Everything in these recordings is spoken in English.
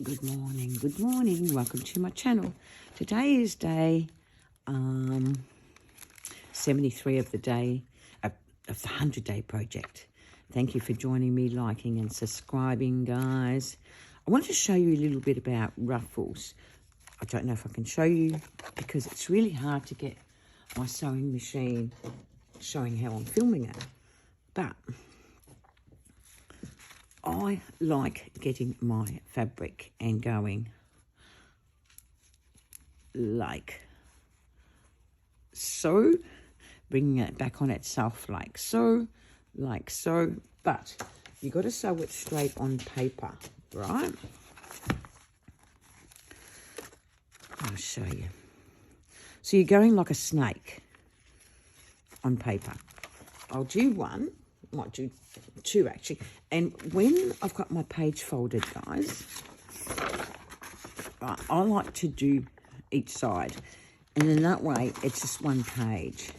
Good morning, welcome to my channel. Today is day 73 of the day of the 100-day project. Thank you for joining me, liking and subscribing, guys. I want to show you a little bit about ruffles. I don't know if I can show you because it's really hard to get my sewing machine showing how I'm filming it, but I like getting my fabric and going like so, bringing it back on itself like so, but you got to sew it straight on paper, right? I'll show you. So you're going like a snake on paper. I'll do one, might do two actually, and when I've got my page folded, guys, I like to do each side, and then that way it's just one page.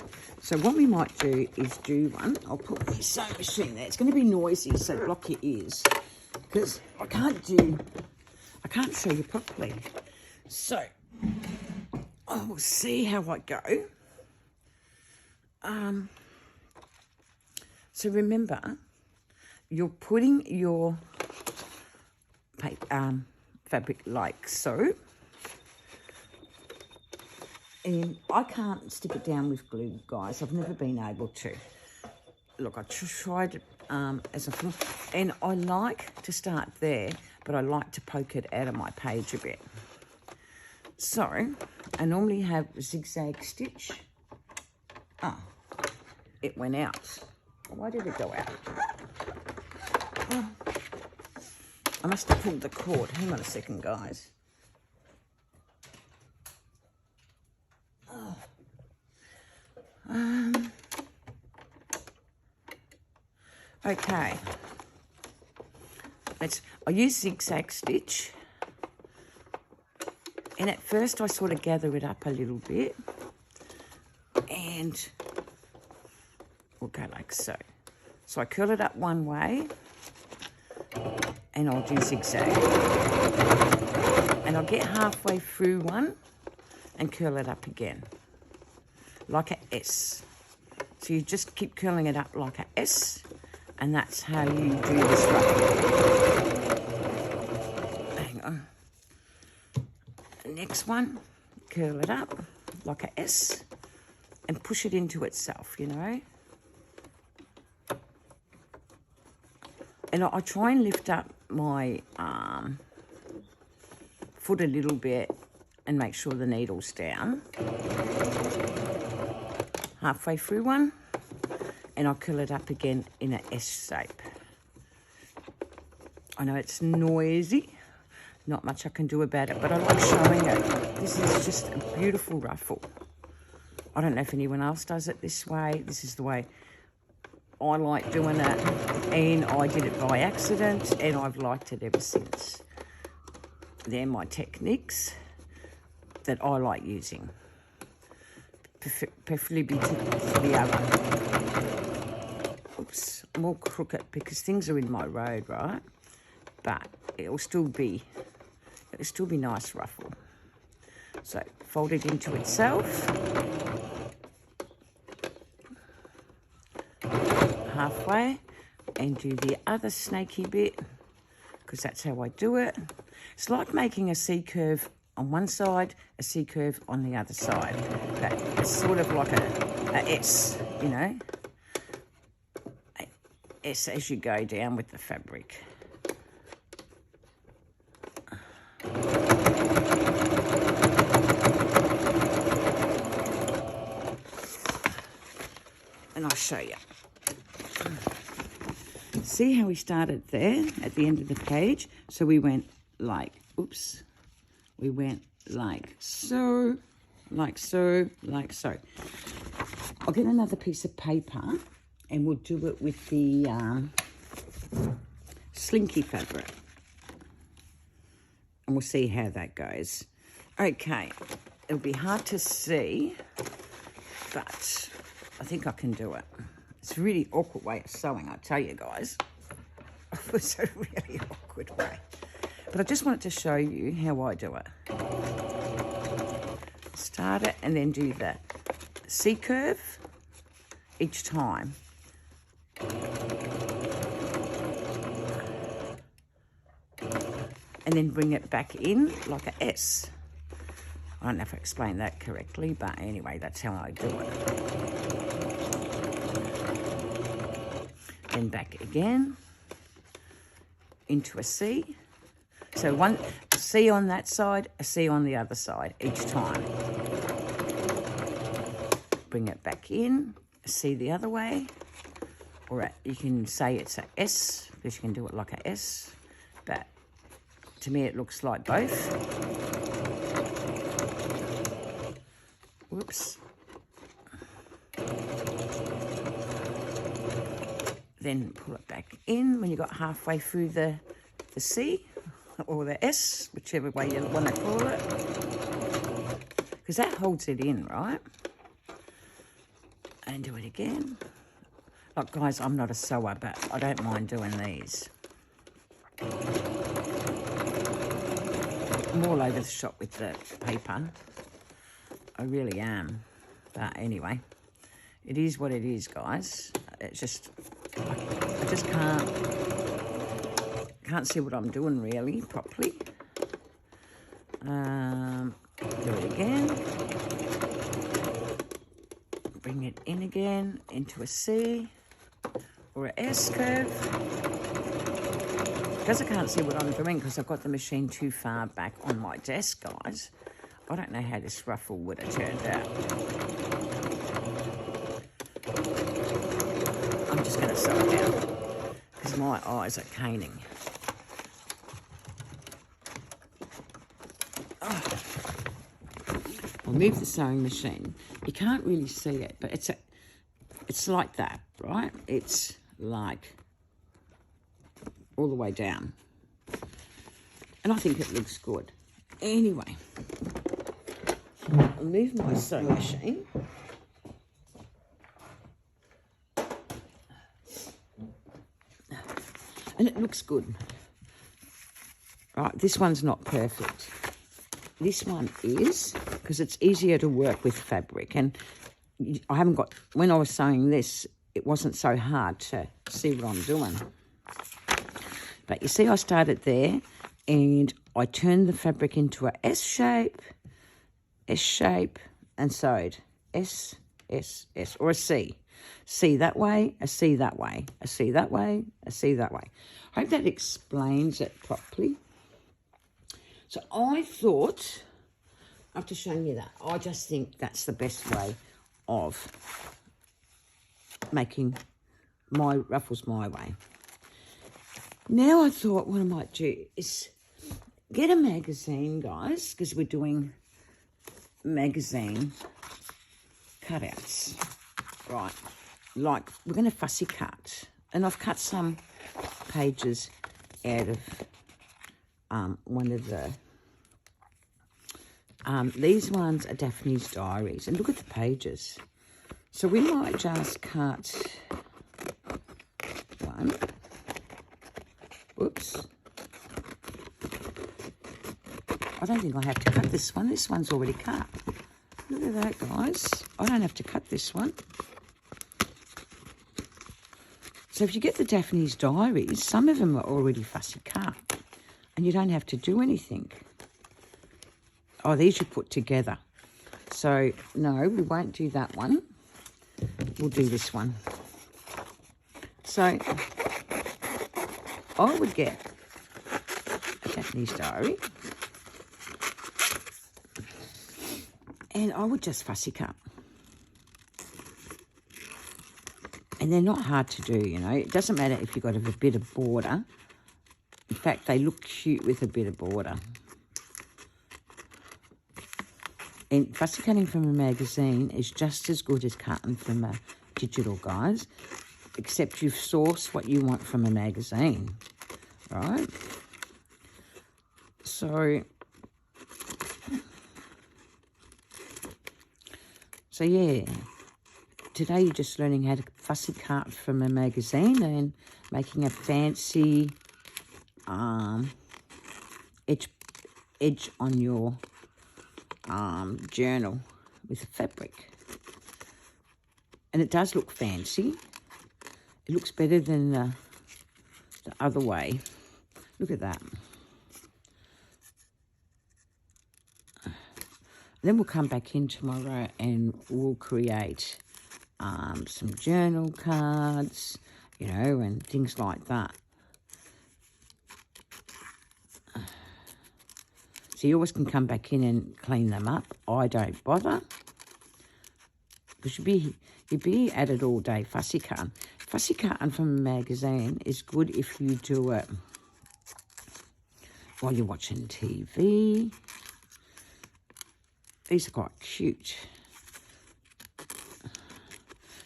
So what we might do is do one. I'll put the sewing machine there. It's going to be noisy, so block your ears because I can't show you properly. So I'll see how I go. So remember, you're putting your fabric like so. And I can't stick it down with glue, guys. I've never been able to. Look, I tried as a film, and I like to start there, but I like to poke it out of my page a bit. So, I normally have a zigzag stitch. Oh, it went out. Why did it go out? Oh, I must have pulled the cord. Hang on a second, guys. Oh. Okay. I use zigzag stitch. And at first I sort of gather it up a little bit. And we'll go like so. So I curl it up one way, and I'll do zigzag. And I'll get halfway through one and curl it up again, like a S. So you just keep curling it up like a S, and that's how you do this ruffle. Hang on. Next one, curl it up like a S and push it into itself, you know. And I try and lift up my foot a little bit and make sure the needle's down. Halfway through one, and I'll curl it up again in an S shape. I know it's noisy, not much I can do about it, but I like showing it. This is just a beautiful ruffle. I don't know if anyone else does it this way. This is the way I like doing it, and I did it by accident, and I've liked it ever since. They're my techniques that I like using. Preferably to the other. Oops, I'm all crooked because things are in my road, right? But it'll still be nice ruffle. So fold it into itself. Halfway, and do the other snaky bit because that's how I do it. It's like making a C curve on one side, a C curve on the other side. But it's sort of like a S, you know, a S as you go down with the fabric. And I'll show you. See how we started there at the end of the page? So we went like, oops, we went like so, like so, like so. I'll get another piece of paper and we'll do it with the slinky fabric. And we'll see how that goes. Okay, it'll be hard to see, but I think I can do it. It's a really awkward way of sewing, I tell you guys. It was a really awkward way. But I just wanted to show you how I do it. Start it and then do the C curve each time. And then bring it back in like a S. I don't know if I explained that correctly, but anyway, that's how I do it. Then back again into a C. So one C on that side, a C on the other side each time. Bring it back in, a C the other way, or you can say it's a S because you can do it like a S, but to me it looks like both. Whoops. Then pull it back in when you got halfway through the C or the S, whichever way you want to call it, because that holds it in, right? And do it again. Like, guys, I'm not a sewer, but I don't mind doing these. I'm all over the shop with the paper. I really am. But anyway, it is what it is, guys. It's just, I just can't see what I'm doing really properly. Do it again. Bring it in again into a C or a S curve. Because I can't see what I'm doing because I've got the machine too far back on my desk, guys. I don't know how this ruffle would have turned out. I'm just going to sew it down because my eyes are caning. Oh. I'll move the sewing machine. You can't really see it, but it's like that, right? It's like all the way down. And I think it looks good. Anyway, I'll move my sewing machine. And it looks good. Right, this one's not perfect. This one is, because it's easier to work with fabric. And I haven't got, when I was sewing this, it wasn't so hard to see what I'm doing. But you see, I started there and I turned the fabric into a S shape, and sewed S, S, S, or a C. C that way, a C that way, a C that way, a C that way. I hope that explains it properly. So I thought, after showing you that, I just think that's the best way of making my ruffles my way. Now I thought what I might do is get a magazine, guys, because we're doing magazine cutouts. Right, like we're going to fussy cut. And I've cut some pages out of one of the, these ones are Daphne's diaries. And look at the pages. So we might just cut one. Whoops. I don't think I have to cut this one. This one's already cut. Look at that, guys. I don't have to cut this one. So if you get the Daphne's diaries, some of them are already fussy cut. And you don't have to do anything. Oh, these you put together. So, no, we won't do that one. We'll do this one. So, I would get a Daphne's diary. And I would just fussy cut. And they're not hard to do, you know. It doesn't matter if you've got a bit of border. In fact, they look cute with a bit of border. And fussy cutting from a magazine is just as good as cutting from a digital, guys. Except you source what you want from a magazine, right? So yeah. Today you're just learning how to fussy cut from a magazine and making a fancy edge on your journal with the fabric. And it does look fancy. It looks better than the other way. Look at that. Then we'll come back in tomorrow and we'll create some journal cards, you know, and things like that. So you always can come back in and clean them up. I don't bother, because you'd be at it all day fussy cutting. Fussy cutting from a magazine is good if you do it while you're watching TV. These are quite cute.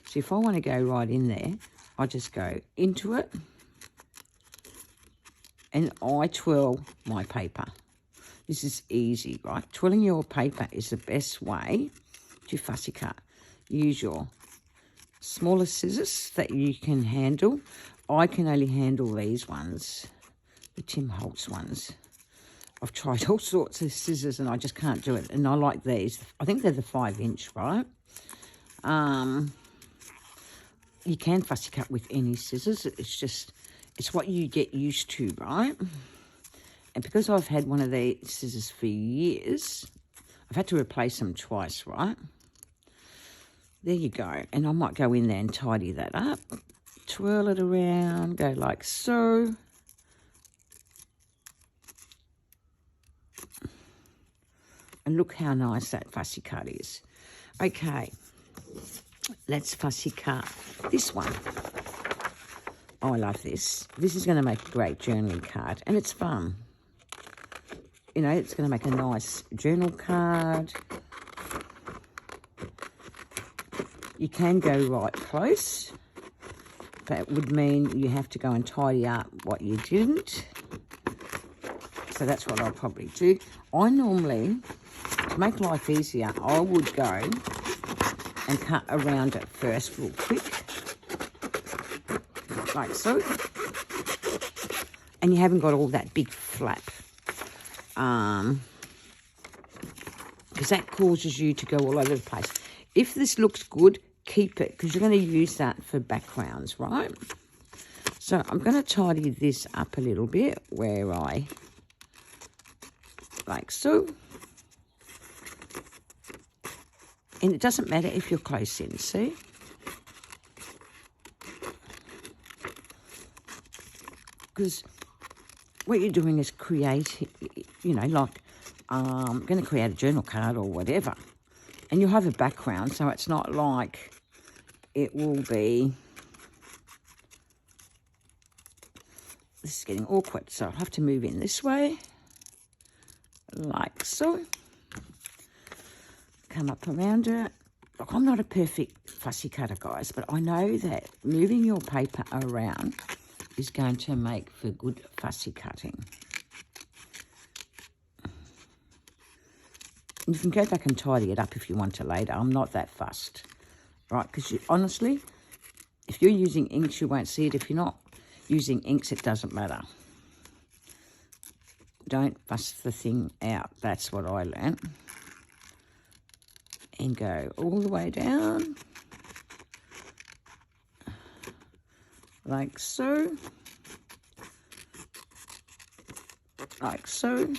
So if I want to go right in there, I just go into it and I twirl my paper. This is easy, right? Twirling your paper is the best way to fussy cut. Use your smaller scissors that you can handle. I can only handle these ones, the Tim Holtz ones. I've tried all sorts of scissors and I just can't do it. And I like these. I think they're the 5-inch, right? You can fussy cut with any scissors. It's what you get used to, right? And because I've had one of these scissors for years, I've had to replace them twice, right? There you go. And I might go in there and tidy that up. Twirl it around, go like so. And look how nice that fussy cut is. Okay, let's fussy cut this one. Oh, I love this. This is going to make a great journaling card, and it's fun. You know, it's going to make a nice journal card. You can go right close. That would mean you have to go and tidy up what you didn't. So that's what I'll probably do. I normally, to make life easier, I would go and cut around it first real quick. Like so. And you haven't got all that big flap. Because that causes you to go all over the place. If this looks good, keep it, because you're going to use that for backgrounds, right? So I'm going to tidy this up a little bit where I, like so. And it doesn't matter if you're close in, see? Because what you're doing is create, you know, like, I'm going to create a journal card or whatever. And you'll have a background, so it's not like it will be... This is getting awkward, so I'll have to move in this way. Like so. Come up around it. Look, I'm not a perfect fussy cutter, guys, but I know that moving your paper around is going to make for good fussy cutting. You can go back and tidy it up if you want to later. I'm not that fussed, right? Because honestly, if you're using inks, you won't see it. If you're not using inks, it doesn't matter. Don't fuss the thing out. That's what I learned. And go all the way down. Like so. Like so.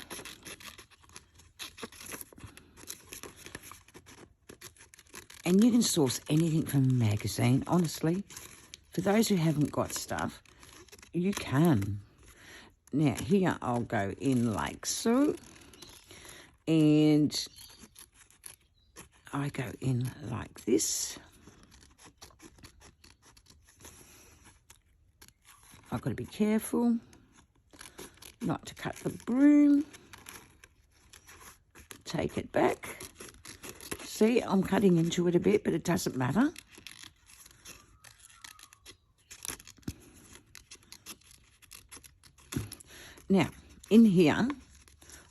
And you can source anything from a magazine, honestly. For those who haven't got stuff, you can. Now, here I'll go in like so. And I go in like this. I've got to be careful not to cut the broom. Take it back. See, I'm cutting into it a bit, but it doesn't matter. Now, in here,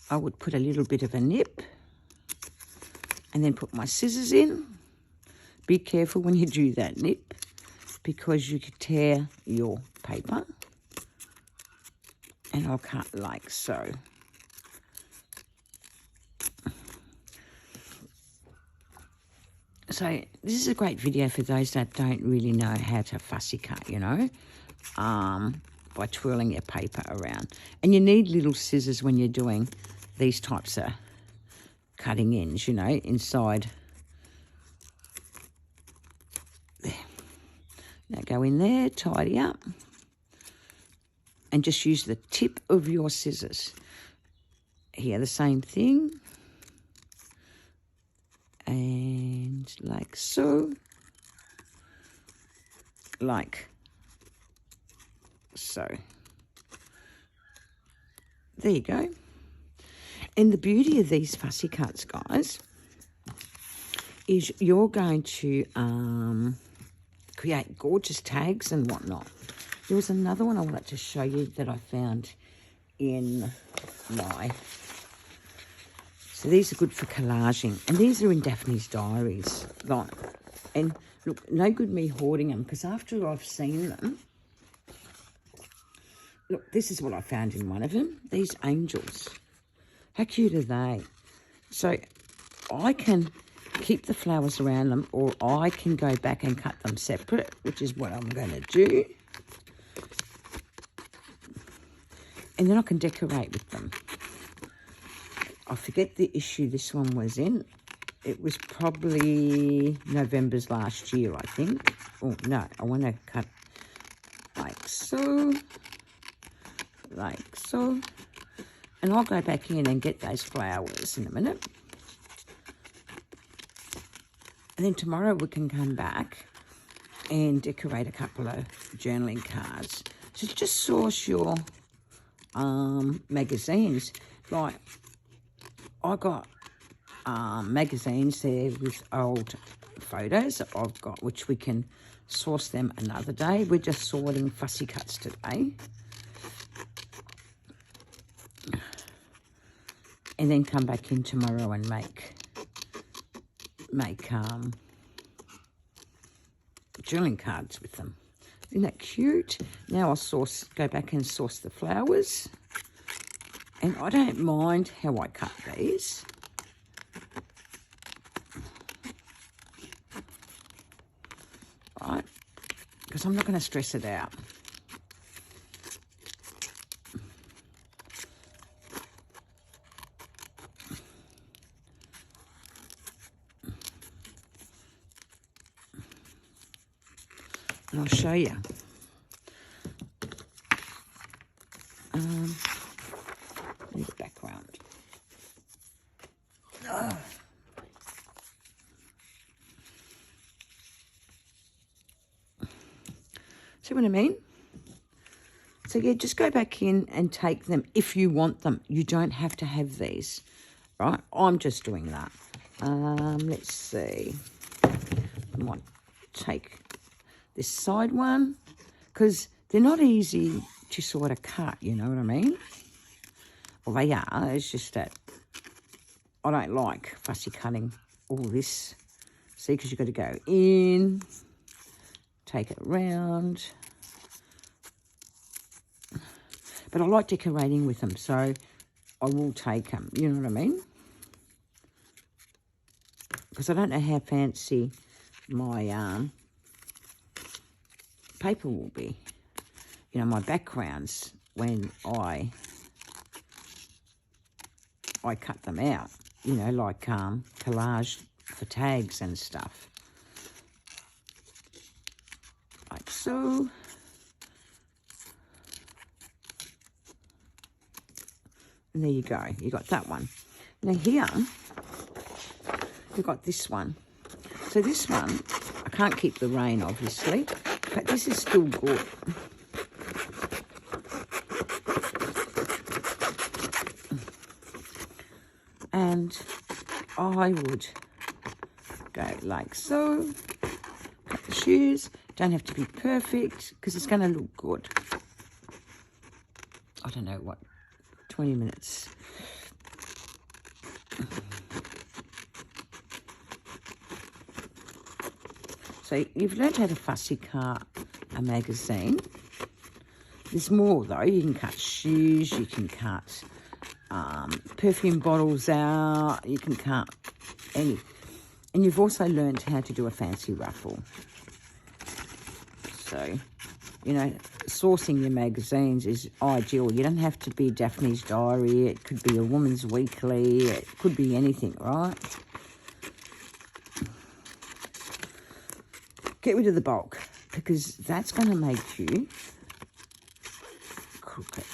I would put a little bit of a nip and then put my scissors in. Be careful when you do that nip because you could tear your paper. And I'll cut like so. So this is a great video for those that don't really know how to fussy cut, you know, by twirling your paper around. And you need little scissors when you're doing these types of cutting ends, you know, inside. There. Now go in there, tidy up, and just use the tip of your scissors. Here, the same thing. And like so. Like so. There you go. And the beauty of these fussy cuts, guys, is you're going to create gorgeous tags and whatnot. There was another one I wanted to show you that I found in my... So these are good for collaging. And these are in Daphne's diaries. Like, and look, no good me hoarding them, because after I've seen them... Look, this is what I found in one of them. These angels. How cute are they? So I can keep the flowers around them, or I can go back and cut them separate, which is what I'm going to do. And then I can decorate with them. I forget the issue this one was in. It was probably November's last year, I think. Oh, no, I want to cut like so. Like so. And I'll go back in and get those flowers in a minute. And then tomorrow we can come back and decorate a couple of journaling cards. So just source your magazines. Like, I got magazines there with old photos that I've got, which we can source them another day. We're just sorting fussy cuts today. And then come back in tomorrow and make journaling cards with them. Isn't that cute? Now I'll go back and source the flowers. And I don't mind how I cut these. Right? Because I'm not going to stress it out. And I'll show you. Need a background. See what I mean? So yeah, just go back in and take them if you want them. You don't have to have these, right? I'm just doing that. Let's see. I might take this side one, because they're not easy to sort of cut, you know what I mean? Well, they are. It's just that I don't like fussy cutting all this. See, because you've got to go in, take it around. But I like decorating with them, so I will take them, you know what I mean? Because I don't know how fancy my paper will be. You know, my backgrounds when I cut them out, you know, like collage for tags and stuff. Like so. And there you go. You got that one. Now here, you've got this one. So this one, I can't keep the rain, obviously, but this is still good. And I would go like so. Cut the shoes. Don't have to be perfect because it's going to look good. I don't know what, 20 minutes. So you've learned how to fussy cut a magazine. There's more though. You can cut shoes, you can cut perfume bottles out, you can cut And you've also learned how to do a fancy ruffle. So, you know, sourcing your magazines is ideal. You don't have to be Daphne's Diary. It could be a Woman's Weekly. It could be anything, right? Get rid of the bulk, because that's going to make you crooked.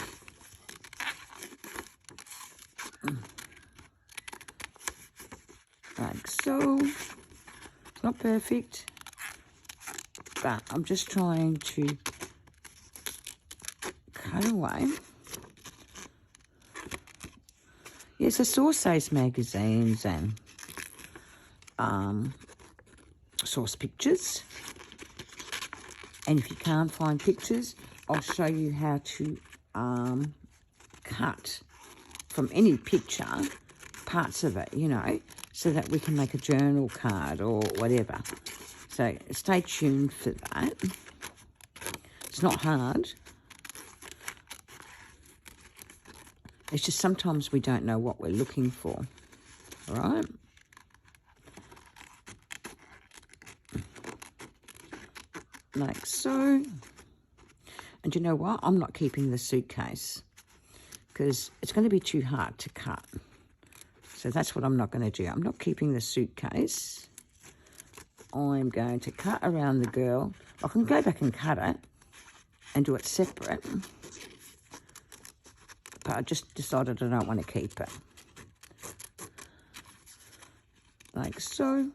Like so. It's not perfect, but I'm just trying to cut away. Yes, I source those magazines and source pictures. And if you can't find pictures, I'll show you how to cut from any picture parts of it, you know, so that we can make a journal card or whatever. So stay tuned for that. It's not hard. It's just sometimes we don't know what we're looking for, all right? Like so. And you know what? I'm not keeping the suitcase because it's going to be too hard to cut. So that's what I'm not going to do. I'm not keeping the suitcase. I'm going to cut around the girl. I can go back and cut it and do it separate. But I just decided I don't want to keep it. Like so.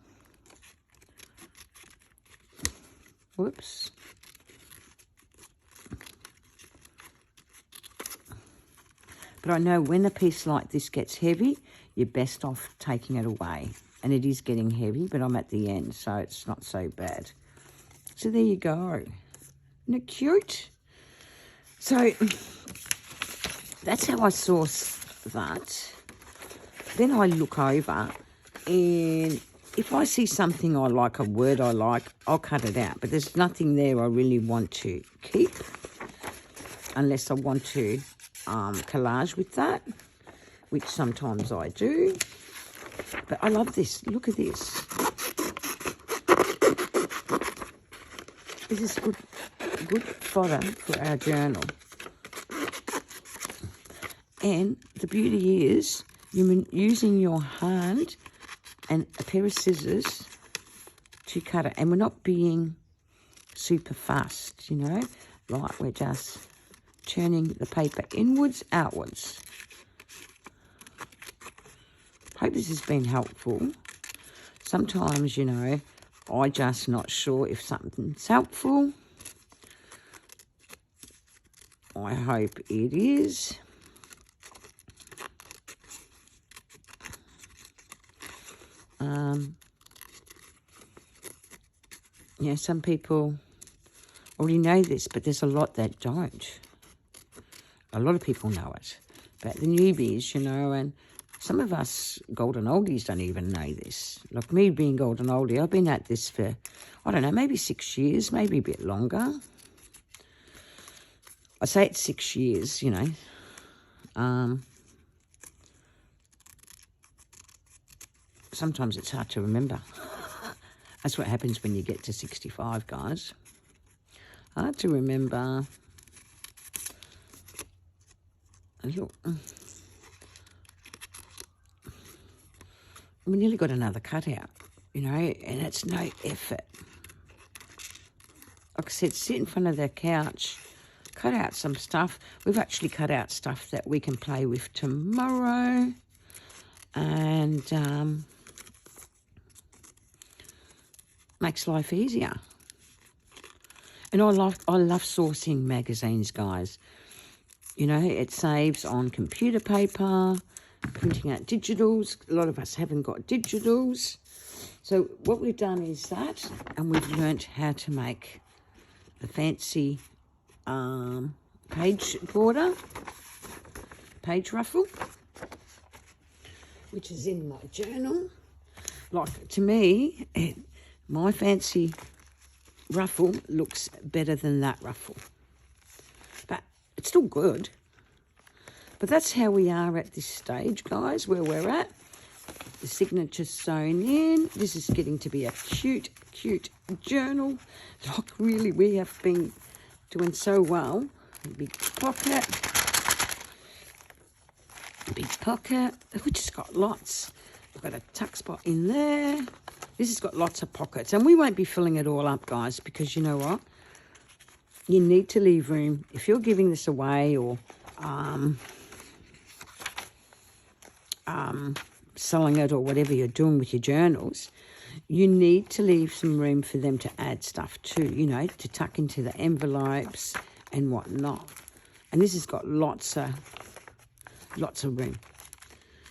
Whoops. But I know when a piece like this gets heavy, you're best off taking it away. And it is getting heavy, but I'm at the end, so it's not so bad. So there you go. Isn't it cute? So that's how I source that. Then I look over, and if I see something I like, a word I like, I'll cut it out. But there's nothing there I really want to keep unless I want to collage with that, which sometimes I do. But I love this. Look at this. This is good fodder for our journal. And the beauty is you're using your hand and a pair of scissors to cut it. And we're not being super fast, you know. Like we're just turning the paper inwards, outwards. Hope this has been helpful. Sometimes, you know, I'm just not sure if something's helpful. I hope it is. Yeah, some people already know this, but there's a lot that don't. A lot of people know it, but the newbies, you know, and some of us golden oldies don't even know this. Like me being golden oldie, I've been at this for, I don't know, maybe 6 years, maybe a bit longer. I say it's 6 years, you know. Sometimes it's hard to remember. That's what happens when you get to 65, guys. Hard to remember. Look. We nearly got another cutout, you know, and it's no effort. Like I said, sit in front of the couch, cut out some stuff. We've actually cut out stuff that we can play with tomorrow. And makes life easier. And I love sourcing magazines, guys. You know, it saves on computer paper, printing out digitals. A lot of us haven't got digitals. So what we've done is that, and we've learnt how to make the fancy page border, page ruffle, which is in my journal. Like, to me, my fancy ruffle looks better than that ruffle. But it's still good. But that's how we are at this stage, guys, where we're at. the signature sewn in. This is getting to be a cute, cute journal. Like, really, we have been doing so well. Big pocket. Big pocket. We just got lots. We've got a tuck spot in there. This has got lots of pockets. And we won't be filling it all up, guys, because you know what? You need to leave room. If you're giving this away or selling it or whatever you're doing with your journals, you need to leave some room for them to add stuff too, you know, to tuck into the envelopes and whatnot. And this has got lots of room.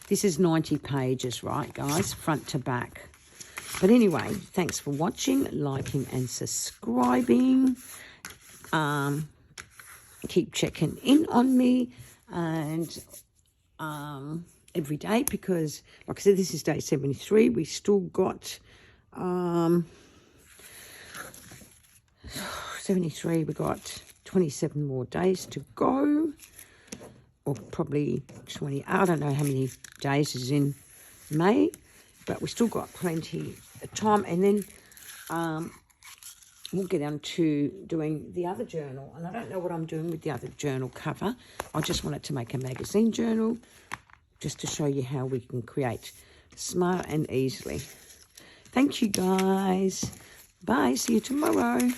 This is 90 pages, right, guys, front to back. But anyway, thanks for watching, liking and subscribing. Keep checking in on me and every day, because like I said, this is day 73. We still got 73. We got 27 more days to go, or probably 20. I don't know how many days is in May, but we still got plenty of time. And then we'll get on to doing the other journal. And I don't know what I'm doing with the other journal cover. I just wanted to make a magazine journal just to show you how we can create smart and easily. Thank you, guys. Bye. See you tomorrow.